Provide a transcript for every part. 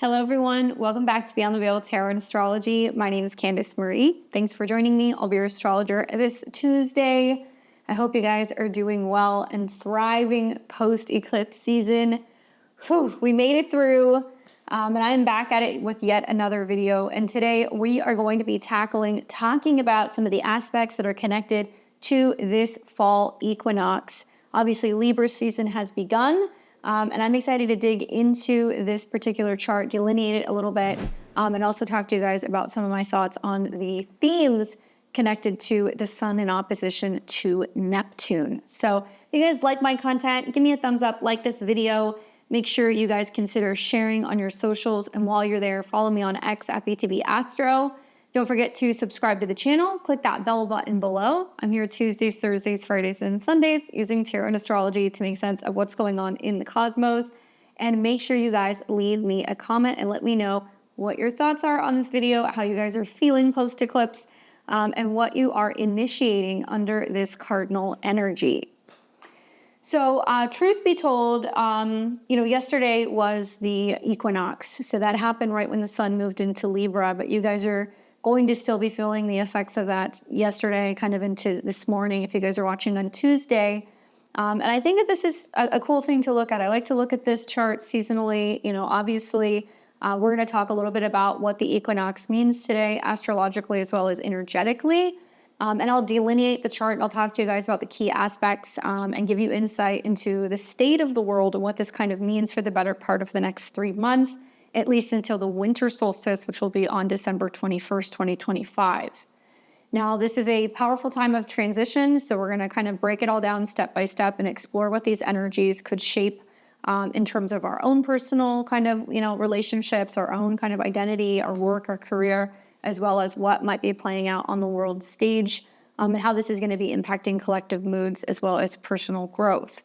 Hello, everyone. Welcome back to Beyond the Veil Tarot and Astrology. My name is Candace Marie. Thanks for joining me. I'll be your astrologer this Tuesday. I hope you guys are doing well and thriving post-eclipse season. Whew, we made it through, and I'm back at it with yet another video. And today we are going to be talking about some of the aspects that are connected to this fall equinox. Obviously, Libra season has begun. And I'm excited to dig into this particular chart, delineate it a little bit, and also talk to you guys about some of my thoughts on the themes connected to the sun in opposition to Neptune. So if you guys like my content, give me a thumbs up, like this video. Make sure you guys consider sharing on your socials. And while you're there, follow me on X at BTBAstro. Don't forget to subscribe to the channel. Click that bell button below. I'm here Tuesdays, Thursdays, Fridays, and Sundays using tarot and astrology to make sense of what's going on in the cosmos. And make sure you guys leave me a comment and let me know what your thoughts are on this video, how you guys are feeling post-eclipse, and what you are initiating under this cardinal energy. So truth be told, yesterday was the equinox. So that happened right when the sun moved into Libra, but you guys are going to still be feeling the effects of that yesterday, kind of into this morning, if you guys are watching on Tuesday. And I think that this is a cool thing to look at. I like to look at this chart seasonally. Obviously, we're going to talk a little bit about what the equinox means today, astrologically as well as energetically. And I'll delineate the chart and I'll talk to you guys about the key aspects and give you insight into the state of the world and what this kind of means for the better part of the next 3 months, at least until the winter solstice, which will be on December 21st, 2025. Now, this is a powerful time of transition, so we're going to kind of break it all down step by step and explore what these energies could shape in terms of our own personal kind of, relationships, our own kind of identity, our work, our career, as well as what might be playing out on the world stage, and how this is going to be impacting collective moods as well as personal growth.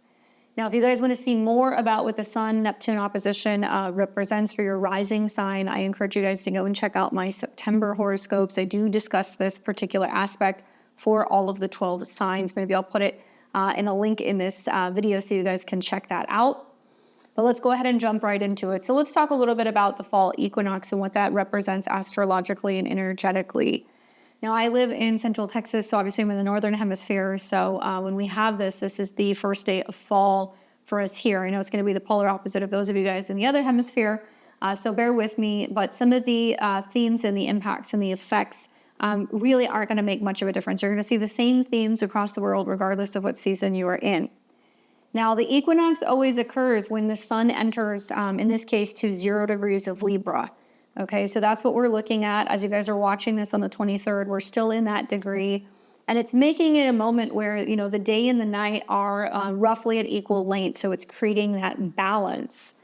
Now, if you guys want to see more about what the Sun-Neptune opposition represents for your rising sign, I encourage you guys to go and check out my September horoscopes. I do discuss this particular aspect for all of the 12 signs. Maybe I'll put it in a link in this video so you guys can check that out. But let's go ahead and jump right into it. So let's talk a little bit about the fall equinox and what that represents astrologically and energetically. Now, I live in Central Texas, so obviously I'm in the Northern Hemisphere. So when we have this is the first day of fall for us here. I know it's going to be the polar opposite of those of you guys in the other hemisphere, so bear with me. But some of the themes and the impacts and the effects really aren't going to make much of a difference. You're going to see the same themes across the world, regardless of what season you are in. Now, the equinox always occurs when the sun enters, in this case, to 0 degrees of Libra. Okay, so that's what we're looking at. As you guys are watching this on the 23rd, we're still in that degree. And it's making it a moment where, the day and the night are roughly at equal length. So it's creating that balance.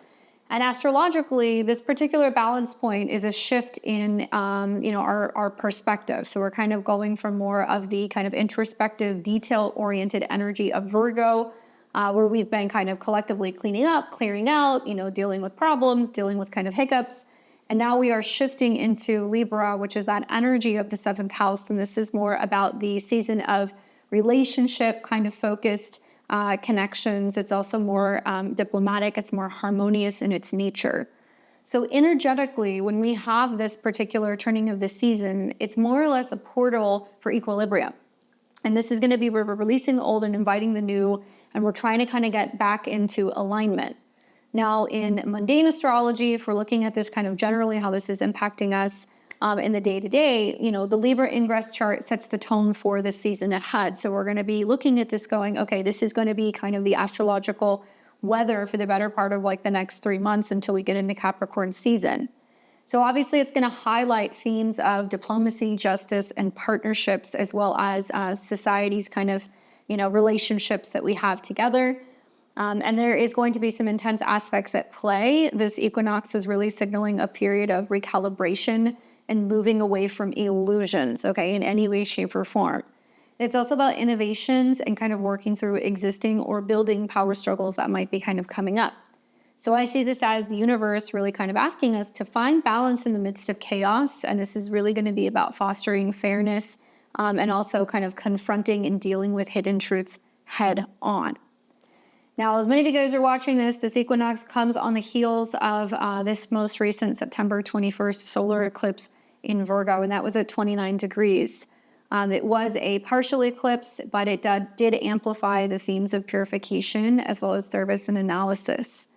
And astrologically, this particular balance point is a shift in, our perspective. So we're kind of going from more of the kind of introspective, detail-oriented energy of Virgo, where we've been kind of collectively cleaning up, clearing out, dealing with problems, dealing with kind of hiccups. And now we are shifting into Libra, which is that energy of the 7th house. And this is more about the season of relationship kind of focused connections. It's also more diplomatic. It's more harmonious in its nature. So energetically, when we have this particular turning of the season, it's more or less a portal for equilibrium. And this is going to be where we're releasing the old and inviting the new. And we're trying to kind of get back into alignment. Now, in mundane astrology, if we're looking at this kind of generally how this is impacting us in the day-to-day, the Libra ingress chart sets the tone for the season ahead. So we're going to be looking at this going, okay, this is going to be kind of the astrological weather for the better part of like the next 3 months until we get into Capricorn season. So obviously it's going to highlight themes of diplomacy, justice, and partnerships, as well as society's kind of, relationships that we have together. And there is going to be some intense aspects at play. This equinox is really signaling a period of recalibration and moving away from illusions, okay, in any way, shape, or form. It's also about innovations and kind of working through existing or building power struggles that might be kind of coming up. So I see this as the universe really kind of asking us to find balance in the midst of chaos. And this is really going to be about fostering fairness and also kind of confronting and dealing with hidden truths head on. Now, as many of you guys are watching this equinox comes on the heels of this most recent September 21st solar eclipse in Virgo, and that was at 29 degrees. It was a partial eclipse, but it did amplify the themes of purification as well as service and analysis.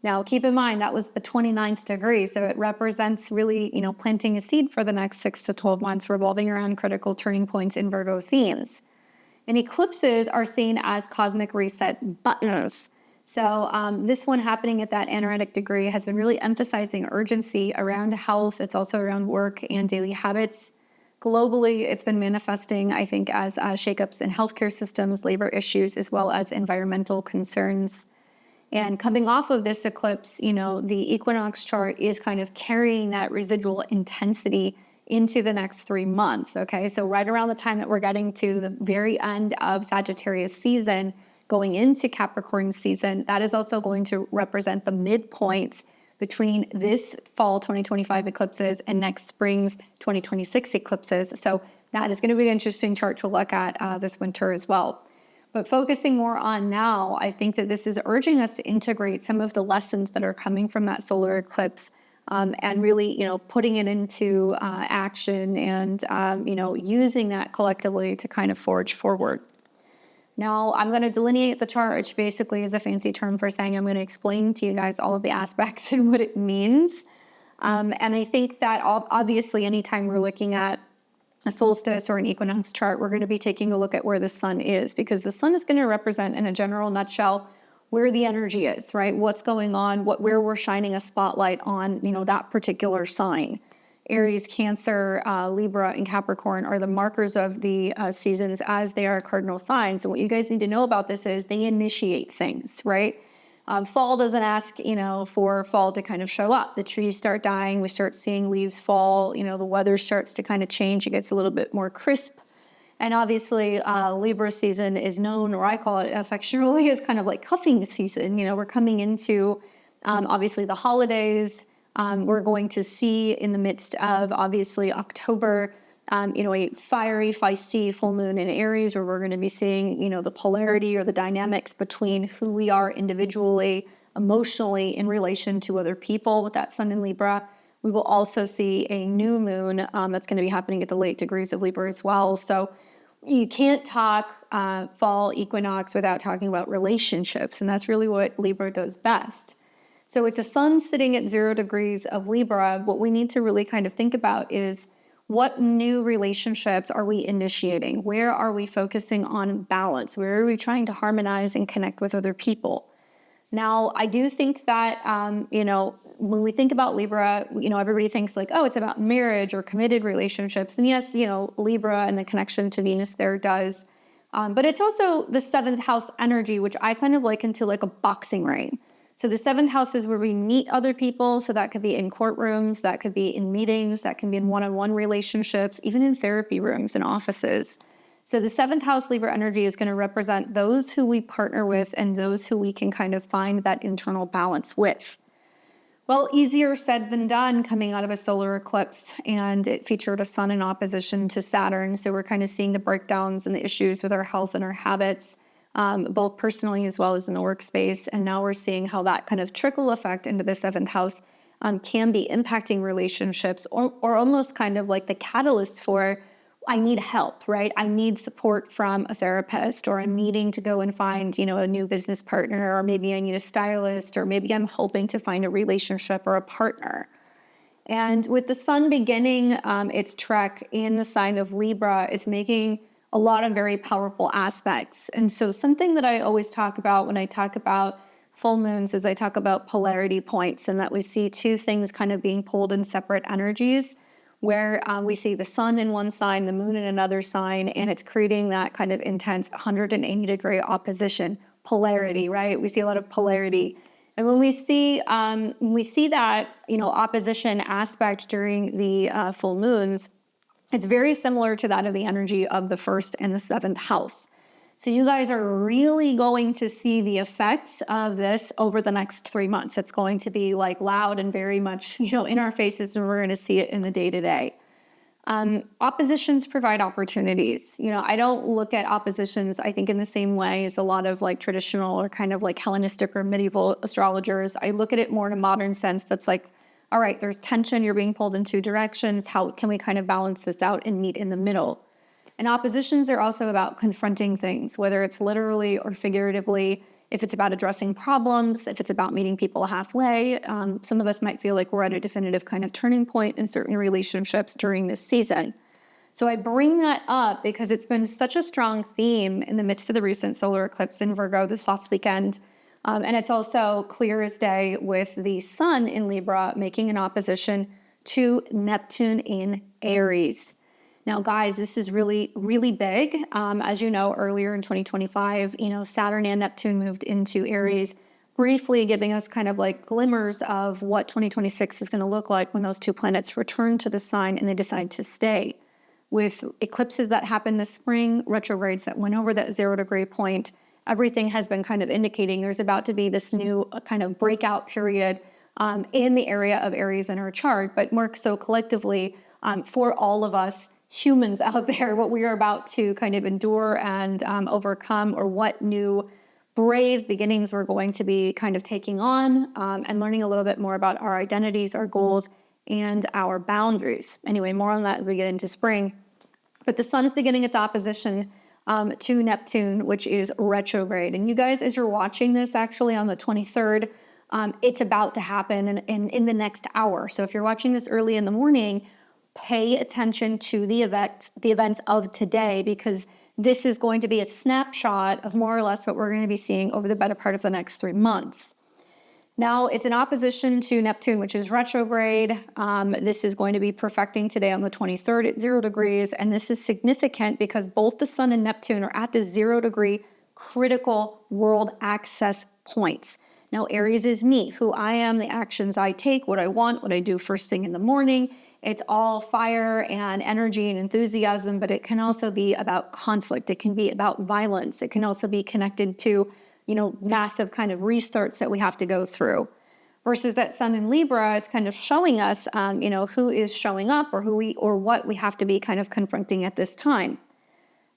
Now, keep in mind, that was the 29th degree, so it represents really, planting a seed for the next 6 to 12 months, revolving around critical turning points in Virgo themes. And eclipses are seen as cosmic reset buttons. So this one happening at that anaretic degree has been really emphasizing urgency around health. It's also around work and daily habits. Globally, it's been manifesting, I think, as shakeups in healthcare systems, labor issues, as well as environmental concerns. And coming off of this eclipse, the equinox chart is kind of carrying that residual intensity into the next 3 months, okay? So right around the time that we're getting to the very end of Sagittarius season, going into Capricorn season, that is also going to represent the midpoints between this fall 2025 eclipses and next spring's 2026 eclipses. So that is going to be an interesting chart to look at this winter as well. But focusing more on now, I think that this is urging us to integrate some of the lessons that are coming from that solar eclipse and really, putting it into action and, using that collectively to kind of forge forward. Now, I'm going to delineate the chart, which basically is a fancy term for saying I'm going to explain to you guys all of the aspects and what it means. And I think that obviously anytime we're looking at a solstice or an equinox chart, we're going to be taking a look at where the sun is, because the sun is going to represent, in a general nutshell, where the energy is, right? What's going on, where we're shining a spotlight on, that particular sign. Aries, Cancer, Libra, and Capricorn are the markers of the seasons as they are cardinal signs. And what you guys need to know about this is they initiate things, right? Fall doesn't ask, for fall to kind of show up. The trees start dying. We start seeing leaves fall. The weather starts to kind of change. It gets a little bit more crisp. And obviously, Libra season is known, or I call it affectionately, as kind of like cuffing season. We're coming into, obviously, the holidays. We're going to see in the midst of, obviously, October, a fiery, feisty full moon in Aries, where we're going to be seeing, the polarity or the dynamics between who we are individually, emotionally, in relation to other people with that sun in Libra. We will also see a new moon that's going to be happening at the late degrees of Libra as well. So you can't talk fall equinox without talking about relationships, and that's really what Libra does best. So with the sun sitting at 0 degrees of Libra, what we need to really kind of think about is, what new relationships are we initiating? Where are we focusing on balance? Where are we trying to harmonize and connect with other people? Now, I do think that, when we think about Libra, everybody thinks like, oh, it's about marriage or committed relationships. And yes, Libra and the connection to Venus there does. But it's also the 7th house energy, which I kind of liken to like a boxing ring. So the 7th house is where we meet other people. So that could be in courtrooms, that could be in meetings, that can be in one-on-one relationships, even in therapy rooms and offices. So the 7th house Libra energy is going to represent those who we partner with and those who we can kind of find that internal balance with. Well, easier said than done coming out of a solar eclipse, and it featured a sun in opposition to Saturn. So we're kind of seeing the breakdowns and the issues with our health and our habits, both personally as well as in the workspace. And now we're seeing how that kind of trickle effect into the 7th house can be impacting relationships, or almost kind of like the catalyst for, I need help, right? I need support from a therapist, or I'm needing to go and find, a new business partner, or maybe I need a stylist, or maybe I'm hoping to find a relationship or a partner. And with the sun beginning its trek in the sign of Libra, it's making a lot of very powerful aspects. And so something that I always talk about when I talk about full moons is I talk about polarity points, and that we see two things kind of being pulled in separate energies, where we see the sun in one sign, the moon in another sign, and it's creating that kind of intense 180-degree opposition, polarity, right? We see a lot of polarity. And when we see that, opposition aspect during the full moons, it's very similar to that of the energy of the 1st and the 7th house. So you guys are really going to see the effects of this over the next 3 months. It's going to be like loud and very much, in our faces, and we're going to see it in the day-to-day. Oppositions provide opportunities. I don't look at oppositions, I think, in the same way as a lot of like traditional or kind of like Hellenistic or medieval astrologers. I look at it more in a modern sense that's like, all right, there's tension, you're being pulled in two directions. How can we kind of balance this out and meet in the middle? And oppositions are also about confronting things, whether it's literally or figuratively, if it's about addressing problems, if it's about meeting people halfway. Some of us might feel like we're at a definitive kind of turning point in certain relationships during this season. So I bring that up because it's been such a strong theme in the midst of the recent solar eclipse in Virgo this last weekend. And it's also clear as day with the sun in Libra making an opposition to Neptune in Aries. Now, guys, this is really, really big. As you know, earlier in 2025, Saturn and Neptune moved into Aries, briefly giving us kind of like glimmers of what 2026 is going to look like when those two planets return to the sign and they decide to stay. With eclipses that happened this spring, retrogrades that went over that 0-degree point, everything has been kind of indicating there's about to be this new kind of breakout period in the area of Aries in our chart, but more so collectively for all of us humans out there, what we are about to kind of endure and overcome, or what new brave beginnings we're going to be kind of taking on and learning a little bit more about our identities, our goals, and our boundaries. Anyway, more on that as we get into spring. But the sun is beginning its opposition to Neptune, which is retrograde. And you guys, as you're watching this actually on the 23rd, it's about to happen in the next hour. So if you're watching this early in the morning, pay attention to the events of today, because this is going to be a snapshot of more or less what we're going to be seeing over the better part of the next 3 months. Now, it's an opposition to Neptune, which is retrograde. This is going to be perfecting today on the 23rd at 0 degrees. And this is significant because both the sun and Neptune are at the 0-degree critical world access points. Now, Aries is me, who I am, the actions I take, what I want, what I do first thing in the morning. It's all fire and energy and enthusiasm, but it can also be about conflict. It can be about violence. It can also be connected to, massive kind of restarts that we have to go through. Versus that sun in Libra, it's kind of showing us, who is showing up or what we have to be kind of confronting at this time.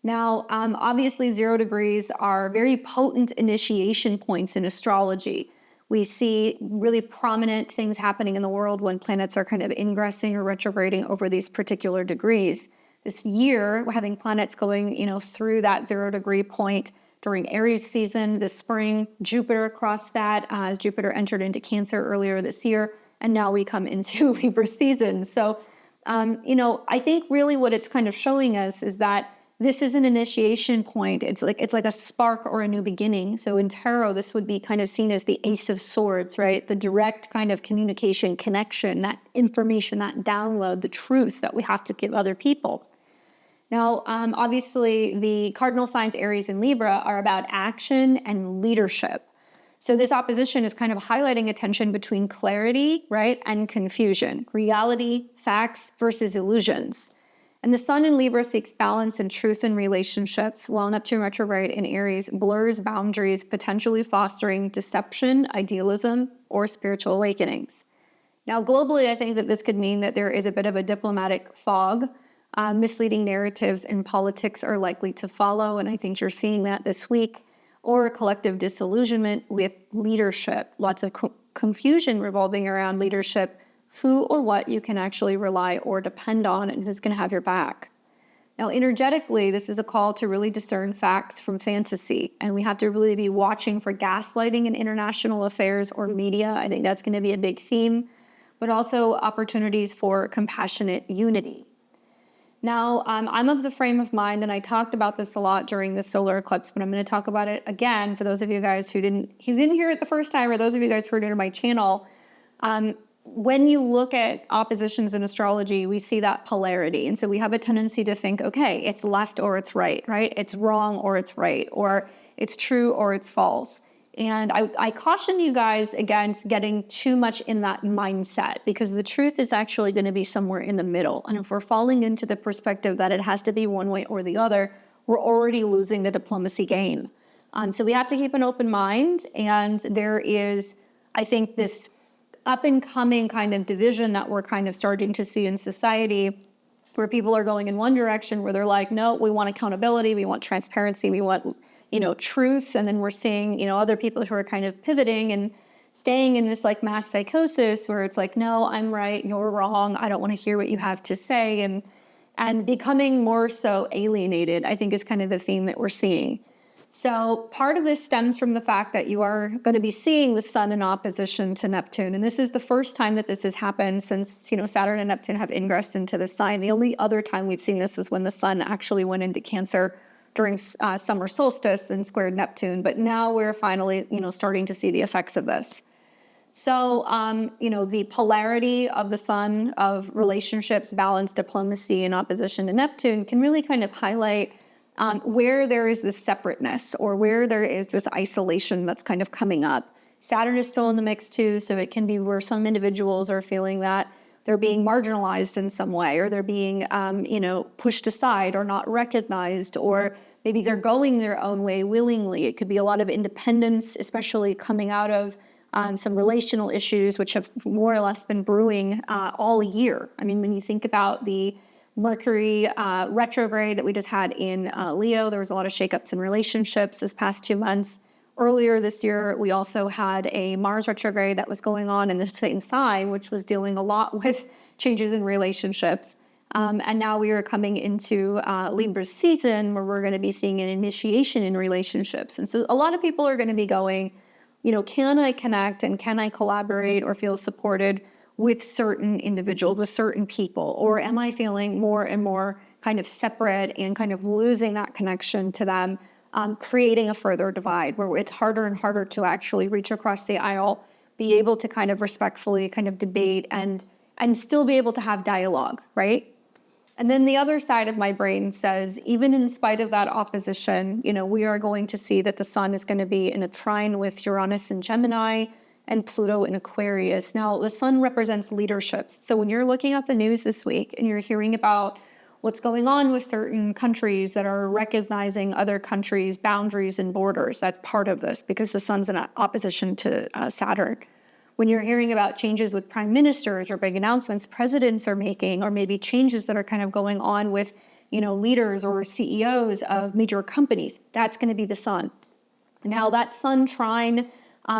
Now, obviously 0 degrees are very potent initiation points in astrology. We see really prominent things happening in the world when planets are kind of ingressing or retrograding over these particular degrees. This year, we're having planets going, through that 0-degree point during Aries season. This spring, Jupiter crossed that as Jupiter entered into Cancer earlier this year, and now we come into Libra season. So, I think really what it's kind of showing us is that this is an initiation point. It's like a spark or a new beginning. So in tarot, this would be kind of seen as the Ace of Swords, right? The direct kind of communication, connection, that information, that download, the truth that we have to give other people. Now, obviously, the cardinal signs Aries and Libra are about action and leadership. So this opposition is kind of highlighting a tension between clarity, right, and confusion, reality, facts versus illusions. And the sun in Libra seeks balance and truth in relationships, while Neptune retrograde in Aries blurs boundaries, potentially fostering deception, idealism, or spiritual awakenings. Now, globally, I think that this could mean that there is a bit of a diplomatic fog. Misleading narratives in politics are likely to follow, and I think you're seeing that this week, or a collective disillusionment with leadership. Lots of confusion revolving around leadership, who or what you can actually rely or depend on, and who's going to have your back. Now, energetically, this is a call to really discern facts from fantasy, and we have to really be watching for gaslighting in international affairs or media. I think that's going to be a big theme, but also opportunities for compassionate unity. Now, I'm of the frame of mind, and I talked about this a lot during the solar eclipse, but I'm going to talk about it again for those of you guys who didn't hear it the first time, or those of you guys who are new to my channel. When you look at oppositions in astrology, we see that polarity. And so we have a tendency to think, okay, it's left or it's right? It's wrong or it's right, or it's true or it's false. And I caution you guys against getting too much in that mindset, because the truth is actually going to be somewhere in the middle. And if we're falling into the perspective that it has to be one way or the other, we're already losing the diplomacy game. So we have to keep an open mind. And there is, I think, this up and coming kind of division that we're kind of starting to see in society where people are going in one direction where they're like, no, we want accountability, we want transparency, we want, truth. And then we're seeing, other people who are kind of pivoting and staying in this like mass psychosis where it's like, no, I'm right, you're wrong, I don't want to hear what you have to say. And becoming more so alienated, I think, is kind of the theme that we're seeing. So part of this stems from the fact that you are going to be seeing the sun in opposition to Neptune. And this is the first time that this has happened since, Saturn and Neptune have ingressed into the sign. The only other time we've seen this is when the sun actually went into Cancer during summer solstice and squared Neptune. But now we're finally, starting to see the effects of this. So, the polarity of the sun of relationships, balance, diplomacy in opposition to Neptune can really kind of highlight where there is this separateness or where there is this isolation that's kind of coming up. Saturn is still in the mix too, so it can be where some individuals are feeling that they're being marginalized in some way, or they're being, pushed aside or not recognized, or maybe they're going their own way willingly. It could be a lot of independence, especially coming out of some relational issues, which have more or less been brewing all year. I mean, when you think about the Mercury retrograde that we just had in Leo, there was a lot of shakeups in relationships this past 2 months. Earlier this year, we also had a Mars retrograde that was going on in the same sign, which was dealing a lot with changes in relationships. And now we are coming into Libra's season where we're going to be seeing an initiation in relationships. And so a lot of people are going to be going, can I connect and can I collaborate or feel supported with certain individuals, with certain people? Or am I feeling more and more kind of separate and kind of losing that connection to them, creating a further divide where it's harder and harder to actually reach across the aisle, be able to kind of respectfully kind of debate and still be able to have dialogue, right? And then the other side of my brain says, even in spite of that opposition, we are going to see that the sun is going to be in a trine with Uranus in Gemini and Pluto in Aquarius. Now, the sun represents leaderships. So when you're looking at the news this week and you're hearing about what's going on with certain countries that are recognizing other countries' boundaries and borders, that's part of this because the sun's in opposition to Saturn. When you're hearing about changes with prime ministers or big announcements presidents are making, or maybe changes that are kind of going on with, leaders or CEOs of major companies, that's going to be the sun. Now that sun trine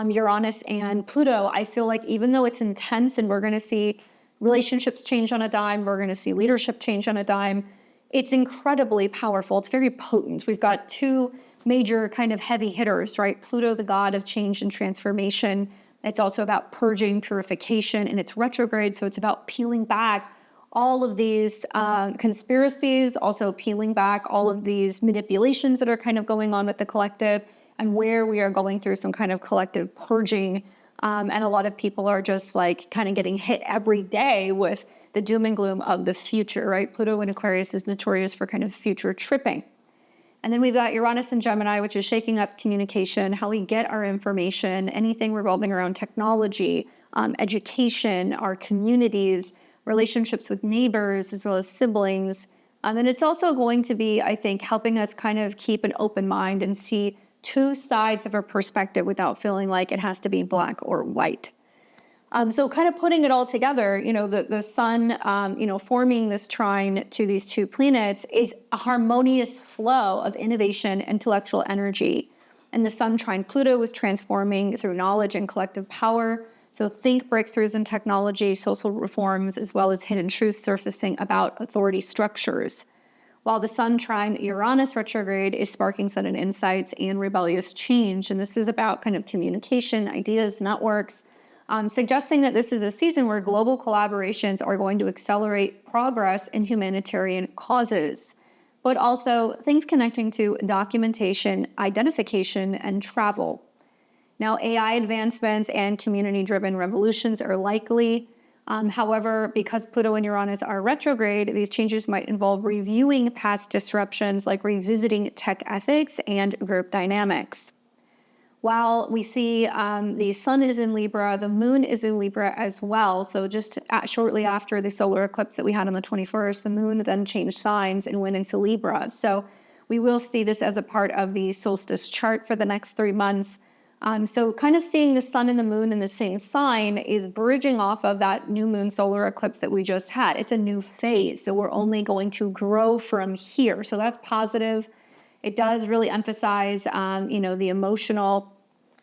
Uranus and Pluto, I feel like even though it's intense and we're going to see relationships change on a dime, we're going to see leadership change on a dime, it's incredibly powerful. It's very potent. We've got two major kind of heavy hitters, right? Pluto, the god of change and transformation. It's also about purging, purification, and it's retrograde, so it's about peeling back all of these conspiracies, also peeling back all of these manipulations that are kind of going on with the collective, and where we are going through some kind of collective purging. And a lot of people are just like kind of getting hit every day with the doom and gloom of the future, right? Pluto in Aquarius is notorious for kind of future tripping. And then we've got Uranus and Gemini, which is shaking up communication, how we get our information, anything revolving around technology, education, our communities, relationships with neighbors, as well as siblings. And it's also going to be, I think, helping us kind of keep an open mind and see two sides of a perspective without feeling like it has to be black or white. So kind of putting it all together, the sun, forming this trine to these two planets is a harmonious flow of innovation, intellectual energy. And the sun trine Pluto was transforming through knowledge and collective power. So think breakthroughs in technology, social reforms, as well as hidden truths surfacing about authority structures. While the sun trine Uranus retrograde is sparking sudden insights and rebellious change. And this is about kind of communication, ideas, networks, suggesting that this is a season where global collaborations are going to accelerate progress in humanitarian causes, but also things connecting to documentation, identification, and travel. Now, AI advancements and community-driven revolutions are likely. However, because Pluto and Uranus are retrograde, these changes might involve reviewing past disruptions, like revisiting tech ethics and group dynamics. While we see the sun is in Libra, the moon is in Libra as well. So just shortly after the solar eclipse that we had on the 21st, the moon then changed signs and went into Libra. So we will see this as a part of the solstice chart for the next 3 months. So kind of seeing the sun and the moon in the same sign is bridging off of that new moon solar eclipse that we just had. It's a new phase, so we're only going to grow from here. So that's positive. It does really emphasize, the emotional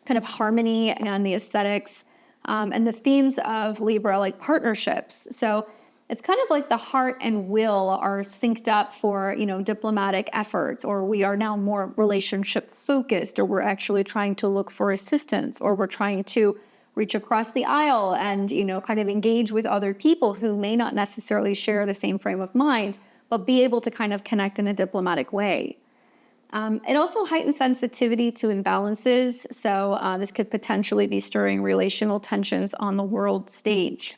kind of harmony and the aesthetics and the themes of Libra, like partnerships. So it's kind of like the heart and will are synced up for, diplomatic efforts, or we are now more relationship focused, or we're actually trying to look for assistance, or we're trying to reach across the aisle and, kind of engage with other people who may not necessarily share the same frame of mind, but be able to kind of connect in a diplomatic way. It also heightens sensitivity to imbalances. So this could potentially be stirring relational tensions on the world stage.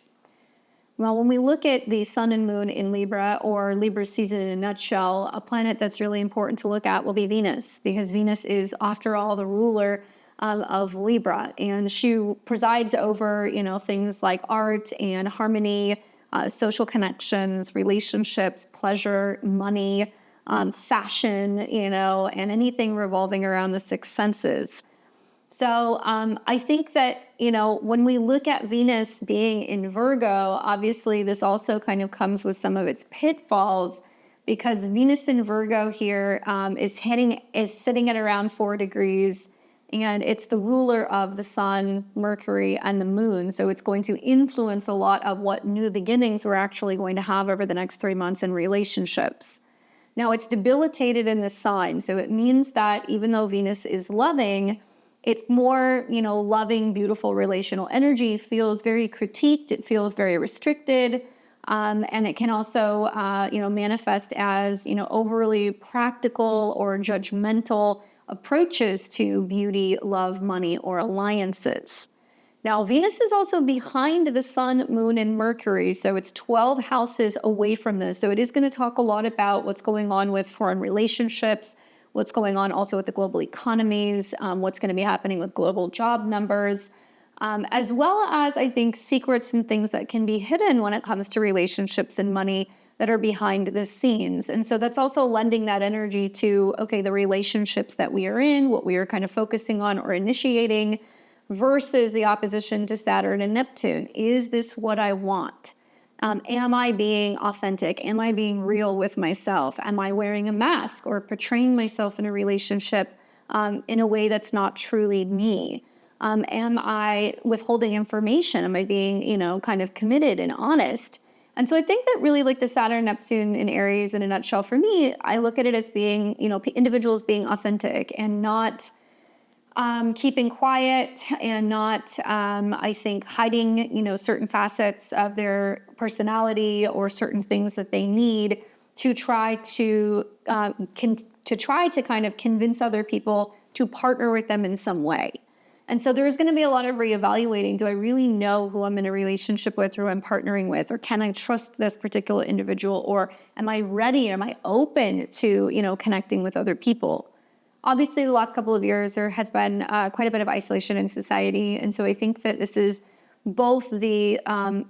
Well, when we look at the sun and moon in Libra, or Libra season in a nutshell, a planet that's really important to look at will be Venus, because Venus is, after all, the ruler of Libra, and she presides over, things like art and harmony, social connections, relationships, pleasure, money, fashion, and anything revolving around the six senses. So I think that, when we look at Venus being in Virgo, obviously this also kind of comes with some of its pitfalls, because Venus in Virgo here is sitting at around 4 degrees, and it's the ruler of the sun, Mercury, and the moon. So it's going to influence a lot of what new beginnings we're actually going to have over the next 3 months in relationships. Now, it's debilitated in this sign, so it means that even though Venus is loving, it's more, loving, beautiful relational energy feels very critiqued. It feels very restricted. And it can also, manifest as, overly practical or judgmental approaches to beauty, love, money, or alliances. Now, Venus is also behind the sun, moon, and Mercury, so it's 12 houses away from this. So it is going to talk a lot about what's going on with foreign relationships, what's going on also with the global economies, what's going to be happening with global job numbers, as well as, I think, secrets and things that can be hidden when it comes to relationships and money that are behind the scenes. And so that's also lending that energy to, okay, the relationships that we are in, what we are kind of focusing on or initiating, versus the opposition to Saturn and Neptune. Is this what I want? Am I being authentic? Am I being real with myself? Am I wearing a mask or portraying myself in a relationship in a way that's not truly me? Am I withholding information? Am I being, kind of committed and honest? And so I think that really, like the Saturn, Neptune in Aries in a nutshell, for me, I look at it as being, individuals being authentic and not keeping quiet, and not, I think, hiding, certain facets of their personality or certain things that they need to try to kind of convince other people to partner with them in some way. And so there's going to be a lot of reevaluating. Do I really know who I'm in a relationship with, or who I'm partnering with, or can I trust this particular individual, or am I ready? Am I open to, connecting with other people? Obviously, the last couple of years, there has been quite a bit of isolation in society. And so I think that this is both the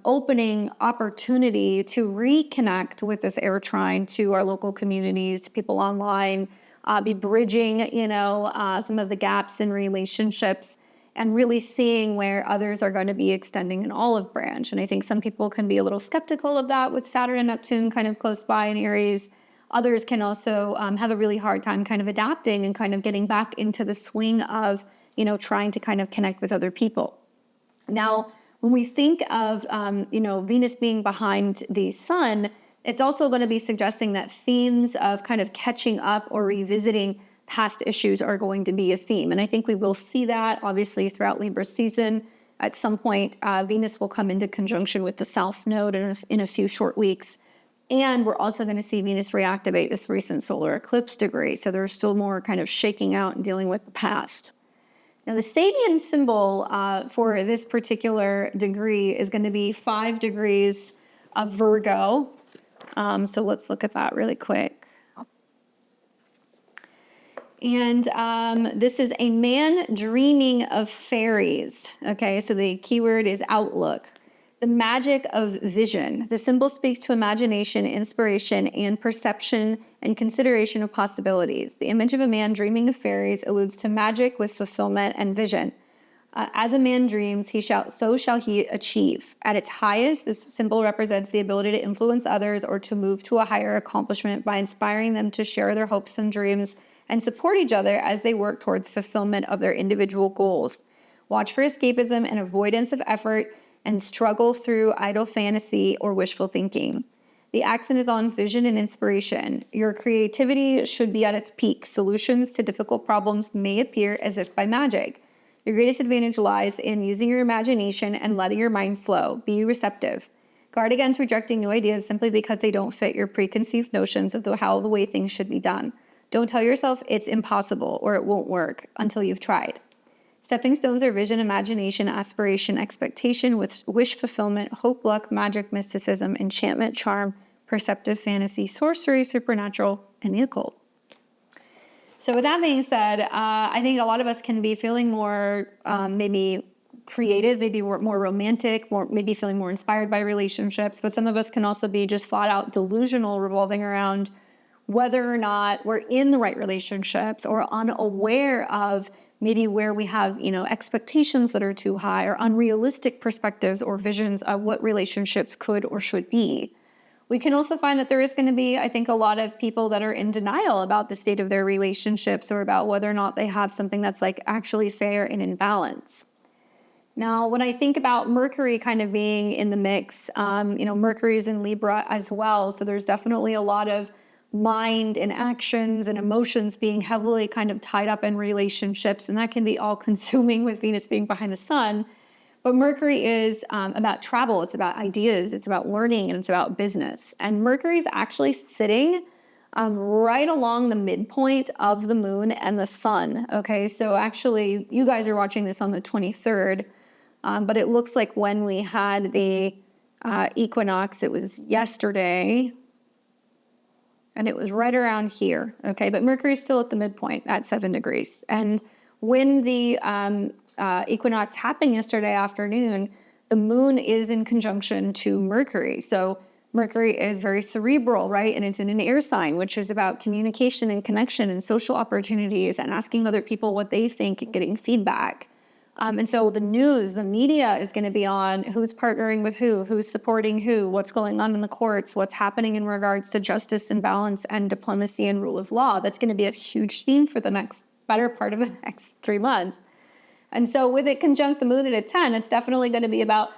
opening opportunity to reconnect with this air trine to our local communities, to people online, be bridging, some of the gaps in relationships, and really seeing where others are going to be extending an olive branch. And I think some people can be a little skeptical of that with Saturn and Neptune kind of close by in Aries. Others can also have a really hard time kind of adapting and kind of getting back into the swing of, trying to kind of connect with other people. Now, when we think of, Venus being behind the sun, it's also going to be suggesting that themes of kind of catching up or revisiting past issues are going to be a theme. And I think we will see that, obviously, throughout Libra season. At some point, Venus will come into conjunction with the South Node in a few short weeks. And we're also going to see Venus reactivate this recent solar eclipse degree. So there's still more kind of shaking out and dealing with the past. Now, the Sabian symbol for this particular degree is going to be 5 degrees of Virgo. So let's look at that really quick. And this is a man dreaming of fairies. Okay, so the keyword is outlook. The magic of vision. The symbol speaks to imagination, inspiration, and perception and consideration of possibilities. The image of a man dreaming of fairies alludes to magic with fulfillment and vision. As a man dreams, so shall he achieve. At its highest, this symbol represents the ability to influence others or to move to a higher accomplishment by inspiring them to share their hopes and dreams and support each other as they work towards fulfillment of their individual goals. Watch for escapism and avoidance of effort and struggle through idle fantasy or wishful thinking. The accent is on vision and inspiration. Your creativity should be at its peak. Solutions to difficult problems may appear as if by magic. Your greatest advantage lies in using your imagination and letting your mind flow. Be receptive. Guard against rejecting new ideas simply because they don't fit your preconceived notions of the way things should be done. Don't tell yourself it's impossible or it won't work until you've tried. Stepping stones are vision, imagination, aspiration, expectation, wish fulfillment, hope, luck, magic, mysticism, enchantment, charm, perceptive fantasy, sorcery, supernatural, and the occult. So with that being said, I think a lot of us can be feeling more maybe creative, maybe more romantic, maybe feeling more inspired by relationships, but some of us can also be just flat out delusional, revolving around whether or not we're in the right relationships or unaware of maybe where we have, expectations that are too high or unrealistic perspectives or visions of what relationships could or should be. We can also find that there is going to be, I think, a lot of people that are in denial about the state of their relationships or about whether or not they have something that's like actually fair and in balance. Now, when I think about Mercury kind of being in the mix, Mercury is in Libra as well. So there's definitely a lot of mind and actions and emotions being heavily kind of tied up in relationships. And that can be all consuming with Venus being behind the sun. But Mercury is about travel, it's about ideas, it's about learning, and it's about business. And Mercury is actually sitting right along the midpoint of the moon and the sun, okay? So actually, you guys are watching this on the 23rd, but it looks like when we had the equinox, it was yesterday, and it was right around here, okay? But Mercury is still at the midpoint at 7 degrees. And when the equinox happened yesterday afternoon, the moon is in conjunction to Mercury. So Mercury is very cerebral, right? And it's in an air sign, which is about communication and connection and social opportunities and asking other people what they think and getting feedback. And so the news, the media is going to be on who's partnering with who's supporting who, what's going on in the courts, what's happening in regards to justice and balance and diplomacy and rule of law. That's going to be a huge theme for the better part of the next 3 months. And so with it conjunct the moon at a 10, it's definitely going to be about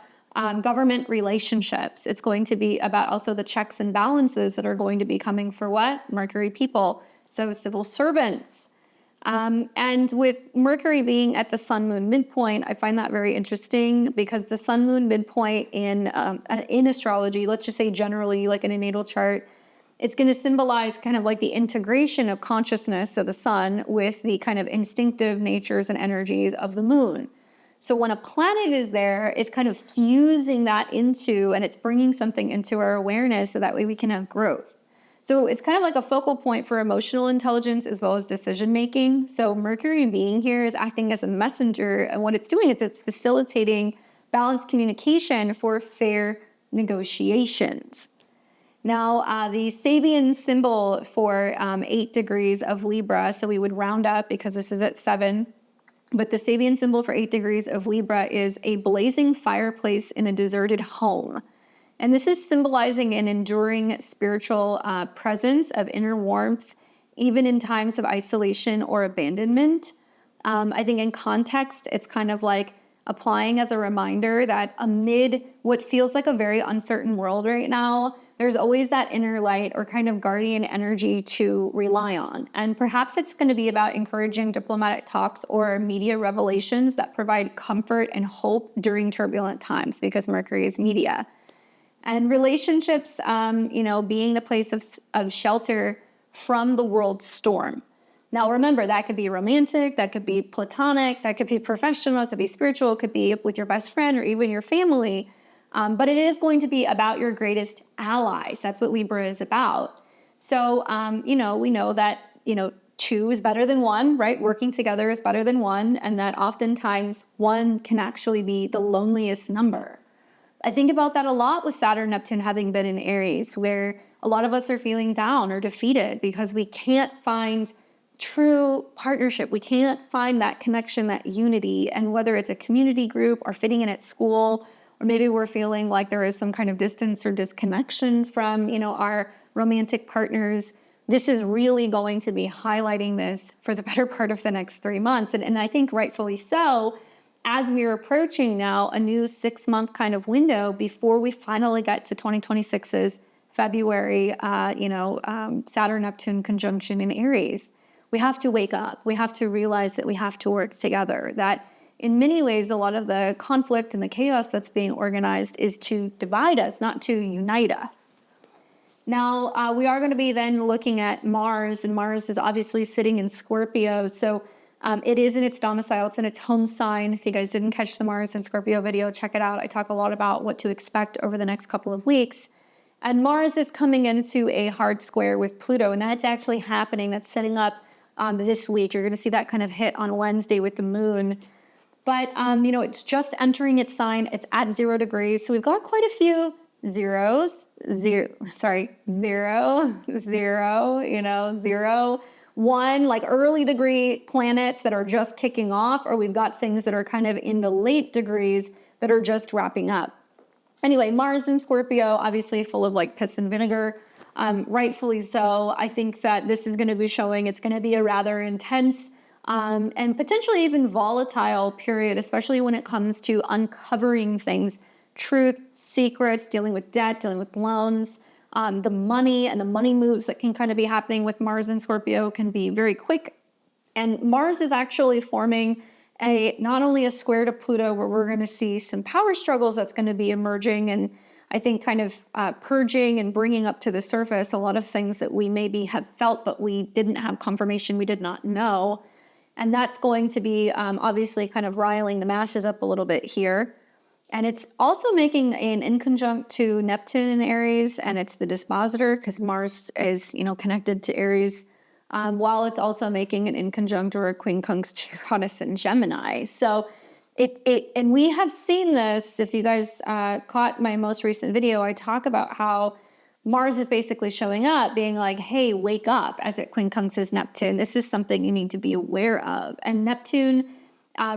government relationships. It's going to be about also the checks and balances that are going to be coming for what? Mercury people. So civil servants. And with Mercury being at the sun-moon midpoint, I find that very interesting because the sun-moon midpoint in astrology, let's just say generally like in a natal chart, it's going to symbolize kind of like the integration of consciousness, so the sun, with the kind of instinctive natures and energies of the moon. So when a planet is there, it's kind of fusing that into, and it's bringing something into our awareness so that way we can have growth. So it's kind of like a focal point for emotional intelligence as well as decision making. So Mercury being here is acting as a messenger, and what it's doing is it's facilitating balanced communication for fair negotiations. Now, the Sabian symbol for 8 degrees of Libra, so we would round up because this is at 7, but the Sabian symbol for 8 degrees of Libra is a blazing fireplace in a deserted home. And this is symbolizing an enduring spiritual presence of inner warmth, even in times of isolation or abandonment. I think in context, it's kind of like applying as a reminder that amid what feels like a very uncertain world right now, there's always that inner light or kind of guardian energy to rely on. And perhaps it's going to be about encouraging diplomatic talks or media revelations that provide comfort and hope during turbulent times, because Mercury is media. And relationships, being the place of shelter from the world's storm. Now, remember, that could be romantic, that could be platonic, that could be professional, it could be spiritual, it could be with your best friend or even your family. But it is going to be about your greatest allies. That's what Libra is about. So, we know that, 2 is better than 1, right? Working together is better than 1, and that oftentimes 1 can actually be the loneliest number. I think about that a lot with Saturn, Neptune having been in Aries, where a lot of us are feeling down or defeated because we can't find true partnership. We can't find that connection, that unity. And whether it's a community group or fitting in at school, or maybe we're feeling like there is some kind of distance or disconnection from, our romantic partners, this is really going to be highlighting this for the better part of the next 3 months. And I think rightfully so, as we're approaching now a new 6-month kind of window before we finally get to 2026's February, Saturn Neptune conjunction in Aries. We have to wake up. We have to realize that we have to work together. That in many ways, a lot of the conflict and the chaos that's being organized is to divide us, not to unite us. Now, we are going to be then looking at Mars, and Mars is obviously sitting in Scorpio. So it is in its domicile. It's in its home sign. If you guys didn't catch the Mars and Scorpio video, check it out. I talk a lot about what to expect over the next couple of weeks. And Mars is coming into a hard square with Pluto, and that's actually happening. That's setting up this week. You're going to see that kind of hit on Wednesday with the moon. But, it's just entering its sign. It's at 0 degrees. So we've got quite a few zeros, 1, like early degree planets that are just kicking off, or we've got things that are kind of in the late degrees that are just wrapping up. Anyway, Mars in Scorpio, obviously full of like piss and vinegar. Rightfully so. I think that this is going to be showing it's going to be a rather intense and potentially even volatile period, especially when it comes to uncovering things, truth, secrets, dealing with debt, dealing with loans. The money and the money moves that can kind of be happening with Mars and Scorpio can be very quick. And Mars is actually forming not only a square to Pluto, where we're going to see some power struggles that's going to be emerging, and I think kind of purging and bringing up to the surface a lot of things that we maybe have felt, but we didn't have confirmation, we did not know. And that's going to be obviously kind of riling the masses up a little bit here. And it's also making an inconjunct to Neptune in Aries, and it's the dispositor because Mars is, connected to Aries, while it's also making an inconjunct or a quincunx to Uranus in Gemini. So and we have seen this. If you guys caught my most recent video, I talk about how Mars is basically showing up, being like, hey, wake up, as it quincunxes Neptune. This is something you need to be aware of. And Neptune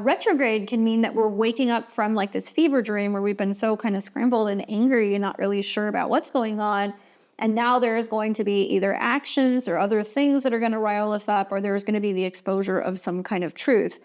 retrograde can mean that we're waking up from like this fever dream where we've been so kind of scrambled and angry and not really sure about what's going on. And now there is going to be either actions or other things that are going to rile us up, or there's going to be the exposure of some kind of truth.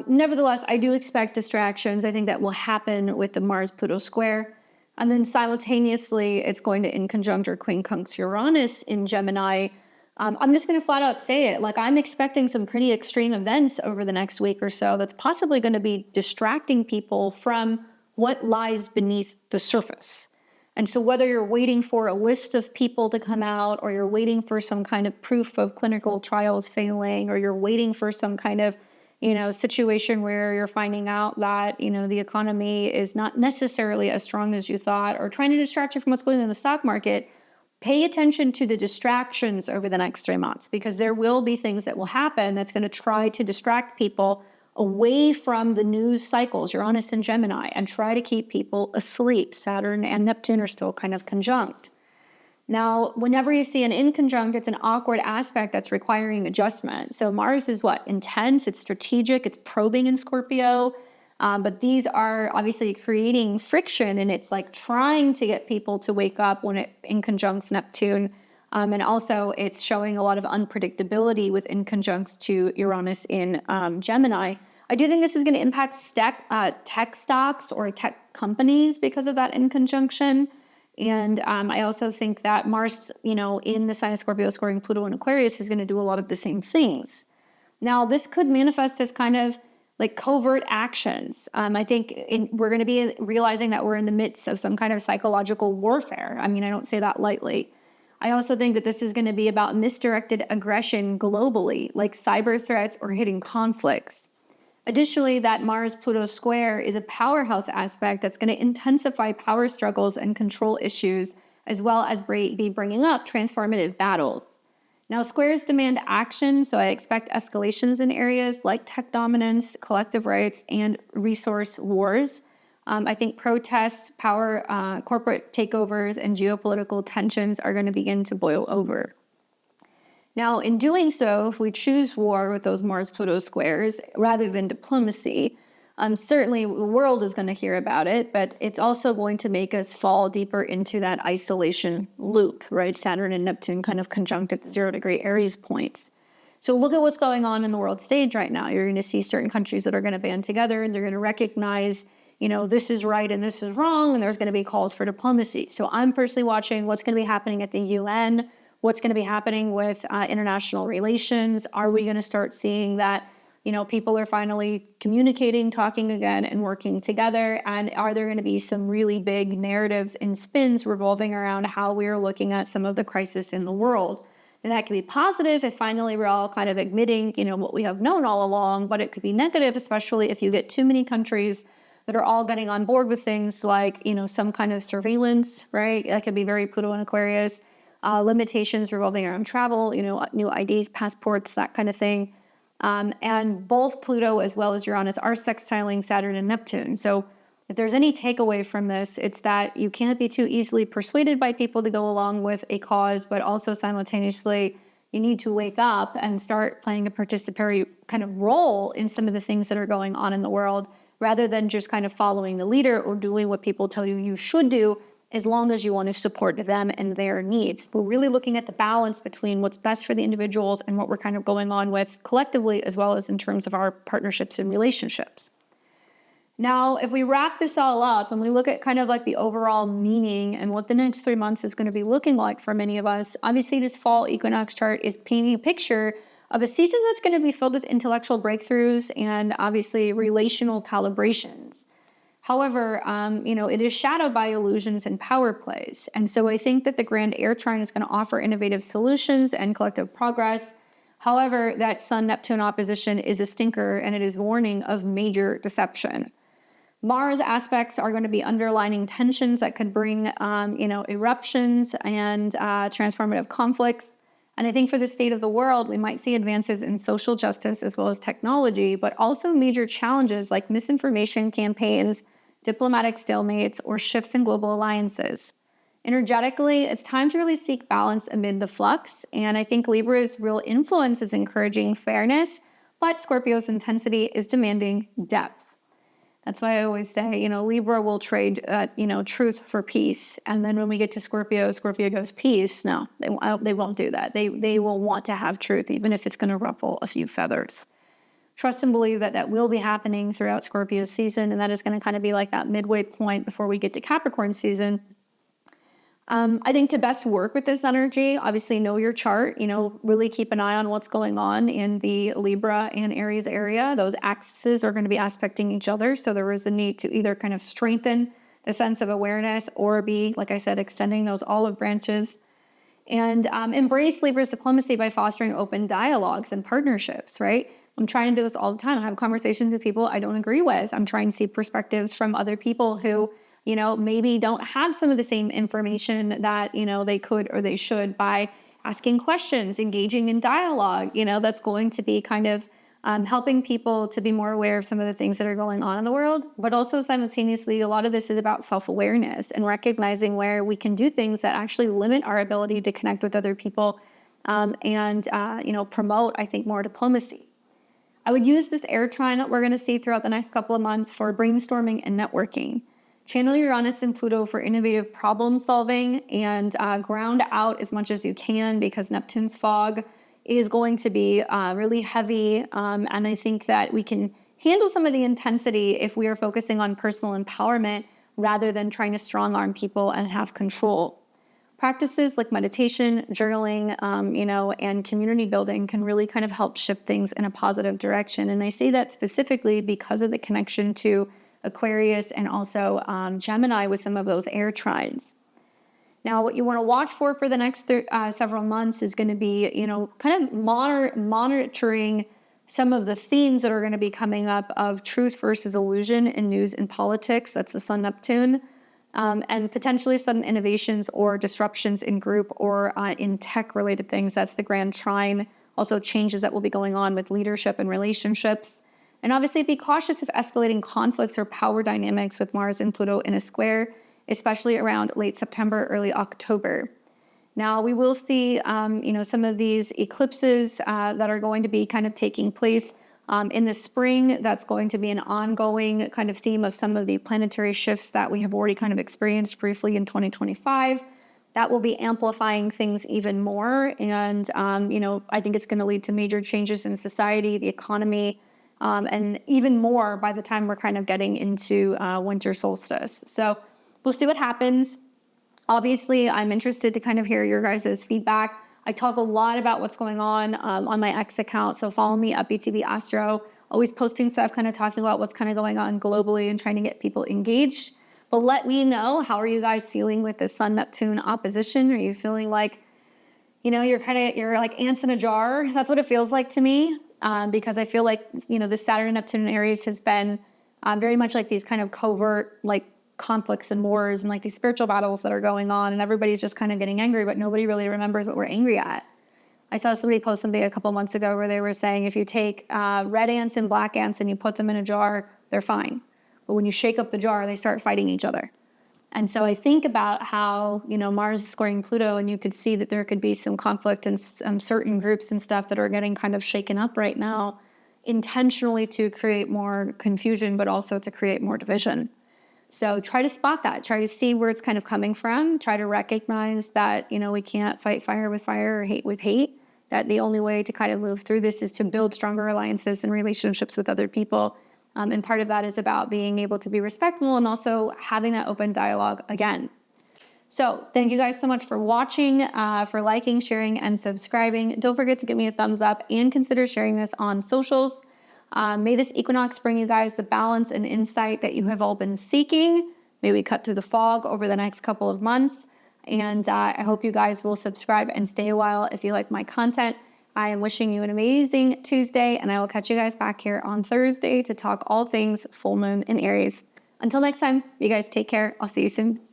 Nevertheless, I do expect distractions. I think that will happen with the Mars-Pluto square. And then simultaneously, it's going to inconjunct or quincunx Uranus in Gemini. I'm just going to flat out say it. Like, I'm expecting some pretty extreme events over the next week or so that's possibly going to be distracting people from what lies beneath the surface. And so whether you're waiting for a list of people to come out, or you're waiting for some kind of proof of clinical trials failing, or you're waiting for some kind of situation where you're finding out that, the economy is not necessarily as strong as you thought, or trying to distract you from what's going on in the stock market, pay attention to the distractions over the next 3 months, because there will be things that will happen that's going to try to distract people away from the news cycles, Uranus and Gemini, and try to keep people asleep. Saturn and Neptune are still kind of conjunct. Now, whenever you see an inconjunct, it's an awkward aspect that's requiring adjustment. So Mars is intense, it's strategic, it's probing in Scorpio, but these are obviously creating friction, and it's like trying to get people to wake up when it inconjuncts Neptune. And also it's showing a lot of unpredictability with inconjuncts to Uranus in Gemini. I do think this is going to impact tech stocks or tech companies because of that inconjunction. And I also think that Mars, in the sign of Scorpio squaring Pluto and Aquarius is going to do a lot of the same things. Now, this could manifest as kind of like covert actions. I think we're going to be realizing that we're in the midst of some kind of psychological warfare. I mean, I don't say that lightly. I also think that this is going to be about misdirected aggression globally, like cyber threats or hidden conflicts. Additionally, that Mars-Pluto square is a powerhouse aspect that's going to intensify power struggles and control issues, as well as be bringing up transformative battles. Now, squares demand action, so I expect escalations in areas like tech dominance, collective rights, and resource wars. I think protests, power, corporate takeovers, and geopolitical tensions are going to begin to boil over. Now, in doing so, if we choose war with those Mars-Pluto squares rather than diplomacy, certainly the world is going to hear about it, but it's also going to make us fall deeper into that isolation loop, right? Saturn and Neptune kind of conjunct at the 0-degree Aries points. So look at what's going on in the world stage right now. You're going to see certain countries that are going to band together, and they're going to recognize, this is right and this is wrong, and there's going to be calls for diplomacy. So I'm personally watching what's going to be happening at the UN, what's going to be happening with international relations. Are we going to start seeing that, people are finally communicating, talking again, and working together? And are there going to be some really big narratives and spins revolving around how we are looking at some of the crisis in the world? And that can be positive if finally we're all kind of admitting, what we have known all along, but it could be negative, especially if you get too many countries that are all getting on board with things like, some kind of surveillance, right? That could be very Pluto and Aquarius. Limitations revolving around travel, new IDs, passports, that kind of thing. And both Pluto as well as Uranus are sextiling Saturn and Neptune. So if there's any takeaway from this, it's that you can't be too easily persuaded by people to go along with a cause, but also simultaneously you need to wake up and start playing a participatory kind of role in some of the things that are going on in the world, rather than just kind of following the leader or doing what people tell you should do, as long as you want to support them and their needs. We're really looking at the balance between what's best for the individuals and what we're kind of going on with collectively, as well as in terms of our partnerships and relationships. Now, if we wrap this all up and we look at kind of like the overall meaning and what the next 3 months is going to be looking like for many of us, obviously this fall equinox chart is painting a picture of a season that's going to be filled with intellectual breakthroughs and obviously relational calibrations. However, it is shadowed by illusions and power plays. And so I think that the grand air trine is going to offer innovative solutions and collective progress. However, that Sun-Neptune opposition is a stinker, and it is warning of major deception. Mars aspects are going to be underlining tensions that could bring, eruptions and transformative conflicts. And I think for the state of the world, we might see advances in social justice as well as technology, but also major challenges like misinformation campaigns, diplomatic stalemates, or shifts in global alliances. Energetically, it's time to really seek balance amid the flux, and I think Libra's real influence is encouraging fairness, but Scorpio's intensity is demanding depth. That's why I always say, Libra will trade, truth for peace. And then when we get to Scorpio, Scorpio goes peace. No, they won't do that. They will want to have truth, even if it's going to ruffle a few feathers. Trust and believe that that will be happening throughout Scorpio's season. And that is going to kind of be like that midway point before we get to Capricorn season. I think to best work with this energy, obviously know your chart, really keep an eye on what's going on in the Libra and Aries area. Those axes are going to be aspecting each other. So there is a need to either kind of strengthen the sense of awareness or be, like I said, extending those olive branches. And embrace Libra's diplomacy by fostering open dialogues and partnerships, right? I'm trying to do this all the time. I have conversations with people I don't agree with. I'm trying to see perspectives from other people who maybe don't have some of the same information that, they could or they should, by asking questions, engaging in dialogue, that's going to be kind of helping people to be more aware of some of the things that are going on in the world. But also simultaneously, a lot of this is about self-awareness and recognizing where we can do things that actually limit our ability to connect with other people and promote, I think, more diplomacy. I would use this air trine that we're going to see throughout the next couple of months for brainstorming and networking. Channel Uranus and Pluto for innovative problem solving, and ground out as much as you can, because Neptune's fog is going to be really heavy. And I think that we can handle some of the intensity if we are focusing on personal empowerment rather than trying to strong arm people and have control. Practices like meditation, journaling, and community building can really kind of help shift things in a positive direction. And I say that specifically because of the connection to Aquarius and also Gemini with some of those air trines. Now, what you want to watch for the next several months is going to be, kind of monitoring some of the themes that are going to be coming up of truth versus illusion in news and politics. That's the Sun Neptune. And potentially sudden innovations or disruptions in group or in tech-related things. That's the Grand Trine. Also changes that will be going on with leadership and relationships. And obviously be cautious of escalating conflicts or power dynamics with Mars and Pluto in a square, especially around late September, early October. Now we will see, some of these eclipses that are going to be kind of taking place in the spring. That's going to be an ongoing kind of theme of some of the planetary shifts that we have already kind of experienced briefly in 2025. That will be amplifying things even more. And, I think it's going to lead to major changes in society, the economy, and even more by the time we're kind of getting into winter solstice. So we'll see what happens. Obviously, I'm interested to kind of hear your guys' feedback. I talk a lot about what's going on my X account, so follow me at BTB Astro. Always posting stuff, kind of talking about what's kind of going on globally and trying to get people engaged. But let me know, how are you guys feeling with the Sun-Neptune opposition? Are you feeling like, you're like ants in a jar? That's what it feels like to me, because I feel like, the Saturn Neptune in Aries has been very much like these kind of covert, like, conflicts and wars and like these spiritual battles that are going on, and everybody's just kind of getting angry, but nobody really remembers what we're angry at. I saw somebody post something a couple months ago where they were saying if you take red ants and black ants and you put them in a jar, they're fine. But when you shake up the jar, they start fighting each other. And so I think about how, Mars is squaring Pluto, and you could see that there could be some conflict in certain groups and stuff that are getting kind of shaken up right now, intentionally to create more confusion, but also to create more division. So try to spot that, try to see where it's kind of coming from, try to recognize that, we can't fight fire with fire or hate with hate, that the only way to kind of move through this is to build stronger alliances and relationships with other people. And part of that is about being able to be respectful and also having that open dialogue again. So thank you guys so much for watching, for liking, sharing, and subscribing. Don't forget to give me a thumbs up and consider sharing this on socials. May this equinox bring you guys the balance and insight that you have all been seeking. May we cut through the fog over the next couple of months. And I hope you guys will subscribe and stay a while if you like my content. I am wishing you an amazing Tuesday, and I will catch you guys back here on Thursday to talk all things full moon in Aries. Until next time, you guys take care. I'll see you soon.